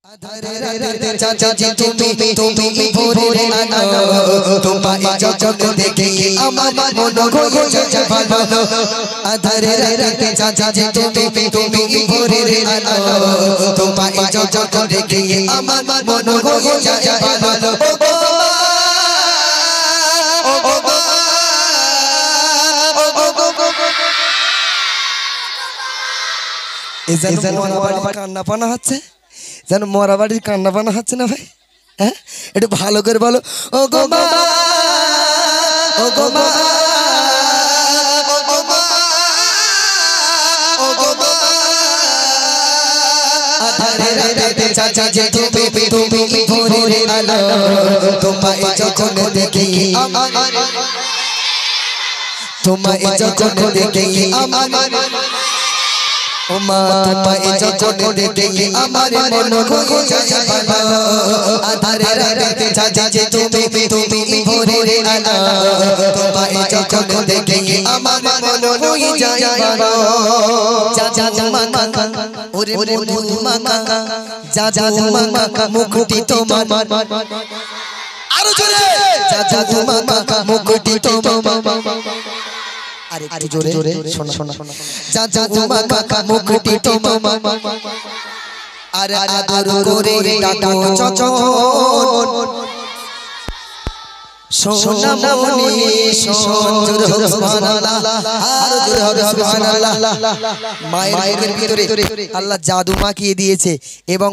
আধারে রাতে চাচা তুমি ভোরে আলো তোমায় যখন দেখি আমার মন হয়ে যায় ভালো আধারে রাতে চাচা তুমি ভোরে আলো তোমায় যখন দেখি আমার মন হয়ে যায় ভালো এজন্য মরাবাড়ির কান্না পানা হচ্ছে যেন মরাবাড়ির কান্না পানা হচ্ছে না ভাই হ্যাঁ একটু ভালো করে বলো ও গো মা ও গো মা ও গো মা আধারে রাতে চাচা তুমি ভোরে আলো তোমায় যখন দেখি তোমায় যখন দেখি আমার ও মা তোমায় যখন দেখি আমার মন হয়ে যায় ভালো আধারে রাতে চাচা তুমি ভোরে আলো তোমায় যখন দেখি আমার মন হয়ে যায় ভালো চাচা মাকা ওরে মধু মাকা চাচা মাকা মুকুটি তোমার আরো জোরে চাচা মাকা মুকুটি তোমার আরে একটু জোরে শোনা চাচা মাকা মুকুটি তোমার আর আদর করে ডাকো চচন সোনামণি সোনজুর সুবহানাল্লাহ আর জোরে সুবহানাল্লাহ মায়ের ভিতরে আল্লাহ জাদু মাখিয়ে দিয়েছে এবং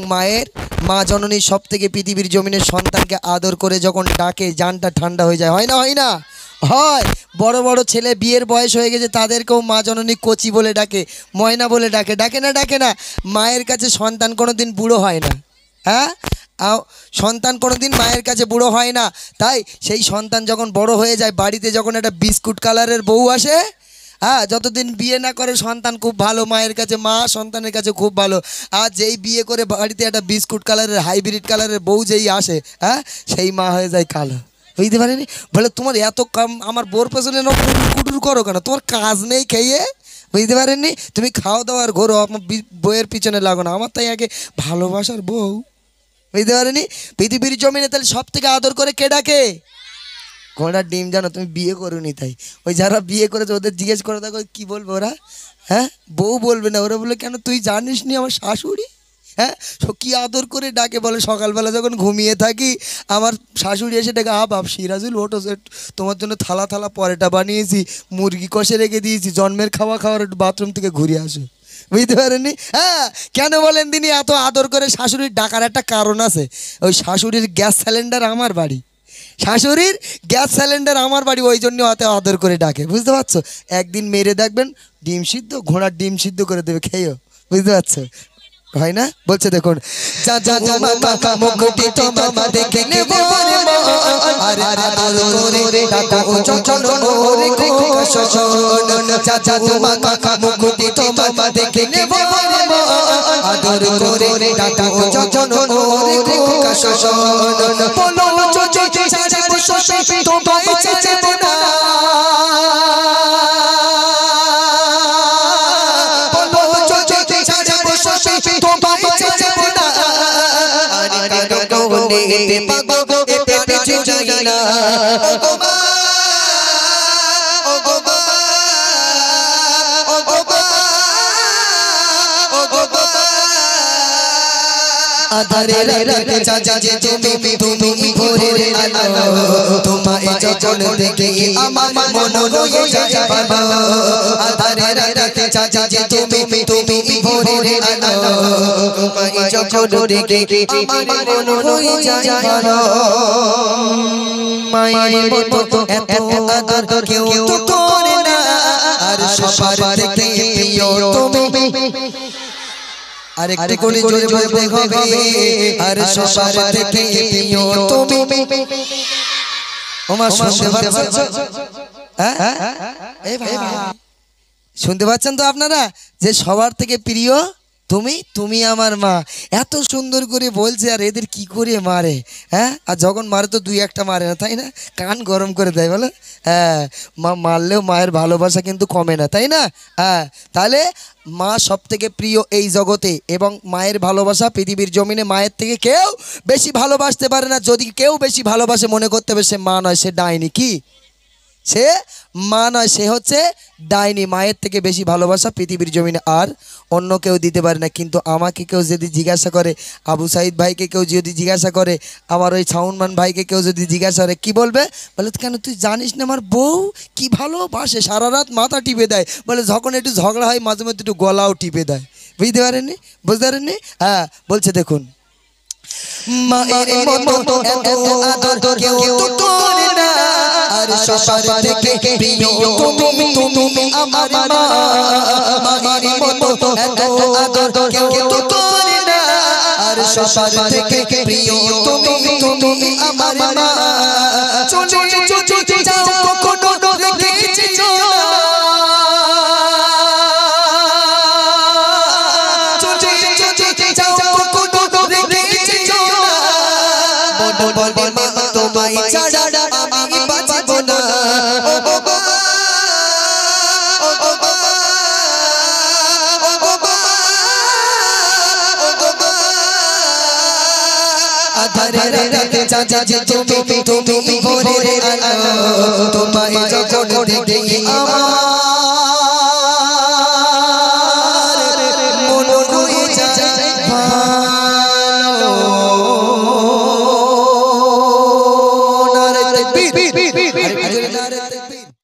মা জননী সবথেকে পৃথিবীর জমিনের সন্তানকে আদর করে যখন ডাকে জানটা ঠান্ডা হয়ে যায় হয় না হয় বড় বড় ছেলে বিয়ের বয়স হয়ে গেছে তাদেরকেও মা জননী কচি বলে ডাকে ময়না বলে ডাকে না মায়ের কাছে সন্তান কোনোদিন বুড়ো হয় না হ্যাঁ সন্তান কোনোদিন মায়ের কাছে বুড়ো হয় না তাই সেই সন্তান যখন বড় হয়ে যায় বাড়িতে যখন একটা বিস্কুট কালারের বউ আসে হ্যাঁ যতদিন বিয়ে না করে সন্তান খুব ভালো মায়ের কাছে মা সন্তানের কাছে খুব ভালো আর যেই বিয়ে করে বাড়িতে একটা বিস্কুট কালারের হাইব্রিড কালারের বউ যেই আসে হ্যাঁ সেই মা হয়ে যায় কালো বুঝতে পারিনি বলে তোমার এত কাম আমার বোর পেছনে কুটুর করো কেন তোমার কাজ নেই খেয়ে বুঝতে পারেননি তুমি খাওয়া দাওয়ার ঘোরো আমার বইয়ের পিছনে লাগো না আমার তাই আগে ভালোবাসার বউ বুঝতে পারেনি পৃথিবীর জমিনে তাহলে সব থেকে আদর করে কে ডাকে ঘোড়ার ডিম জানো তুমি বিয়ে করোনি তাই ওই যারা বিয়ে করেছে ওদের জিজ্ঞেস করে দেখো কী বলবো ওরা হ্যাঁ বউ বলবে না ওরা বলে কেন তুই জানিস নি আমার শাশুড়ি হ্যাঁ কি আদর করে ডাকে বলে সকালবেলা যখন ঘুমিয়ে থাকি আমার শাশুড়ি এসে ডেকে বাপ সিরাজুল ওটো তোমার জন্য থালা পরেটা বানিয়েছি মুরগি কষে রেখে দিয়েছি জন্মের খাওয়ার একটু বাথরুম থেকে ঘুরে আসো বুঝতে পারেননি হ্যাঁ কেন বলেন তিনি এত আদর করে শাশুড়ির ডাকার একটা কারণ আছে ওই শাশুড়ির গ্যাস সিলিন্ডার আমার বাড়ি শাশুড়ির গ্যাস সিলিন্ডার আমার বাড়ি ওই জন্য অত আদর করে ডাকে বুঝতে পারছো একদিন মেরে দেখবেন ডিম সিদ্ধ ঘোড়ার ডিম সিদ্ধ করে দেবে খেয়েও বুঝতে পারছো হয় না বলছে দেখুন চাচা মাকা মুকুটি তোমার দেখে নেব রে মা আরে আদর করে ডাকো চচন ওরে খোকা শোন চাচা মাকা মুকুটি তোমার দেখে নেব রে মা আদর করে ডাকো চচন ওরে খোকা শোন বলো চচন চাচা বসে তোমায় চাচা না এতে পাগো এতে পিছু যাই না ও গো মা ও গো মা ও গো মা ও গো মা আধারে রাতে চাচা তুমি ভোরে আলো তোমায় যখন দেখি আমার মন হয়ে যায় ভালো আধারে রাতে চাচা তুমি ভোরে আলো তোমায় যখন দেখি আমার মন হয়ে যায় ভালো মায়ের মতো এত আদর কেউ তো করে না আর সবার থেকে প্রিয় তুমি আরেকটি কোণে জোরে বলতে হবে আর সবার থেকে প্রিয় তুমি ওমা শুনতে পাচ্ছেন হ্যাঁ এই ভাই শুনতে পাচ্ছেন তো আপনারা যে সবার থেকে প্রিয় তুমি তুমি আমার মা। এত সুন্দর করে বলছে, আর এদের কি করে মারে, হ্যাঁ? আর যখন মারে তো দুই একটা মারে না, তাই না? কান গরম করে দেয়, বলো? হ্যাঁ, মা মারলেও মায়ের ভালোবাসা কিন্তু কমে না, তাই না? হ্যাঁ, তাহলে মা সব থেকে প্রিয় এই জগতে, এবং মায়ের ভালোবাসা পৃথিবীর জমিনে মায়ের থেকে কেউ বেশি ভালোবাসতে পারে না। যদি কেউ বেশি ভালোবাসে, মনে করতে হবে সে মা নয়, সে ডাইনি। কি? সে মা নয়, সে হচ্ছে ডাইনি। মায়ের থেকে বেশি ভালোবাসা পৃথিবীর জমিনে আর অন্য কেউ দিতে পারে না। কিন্তু আমাকে কেউ যদি জিজ্ঞাসা করে, আবু সাইদ ভাইকে কেউ যদি জিজ্ঞাসা করে, আমার ওই ছাউনমান ভাইকে কেউ যদি জিজ্ঞাসা করে, কি বলবে? বলে, কেন তুই জানিস না আমার বউ কি ভালোবাসে? সারা রাত মাথা টিপে দেয়। বলে, যখন একটু ঝগড়া হয় মাঝে মধ্যে একটু গলাও টিপে দেয়। বুঝতে পারেননি? বুঝতে পারেননি? হ্যাঁ, বলছে দেখুন, মায়ের মতো এত আদর কেউ তো করে না, আর সবার থেকে প্রিয় তুমি তুমি আমার মা। মায়ের মতো এত আদর কেউ তো করে না, আর সবার থেকে প্রিয় তুমি তুমি আমার মা। চলে চলে যাও কখনো রেখে যাও না, বলে মা তোমায় ছাড়া আমি বাঁচব না। ও বাবা, ও বাবা, ও বাবা, ও বাবা, আধারে রাতে চাচা তুমি তুমি ভোরে আলো, তোমায় যখন দেখি আমার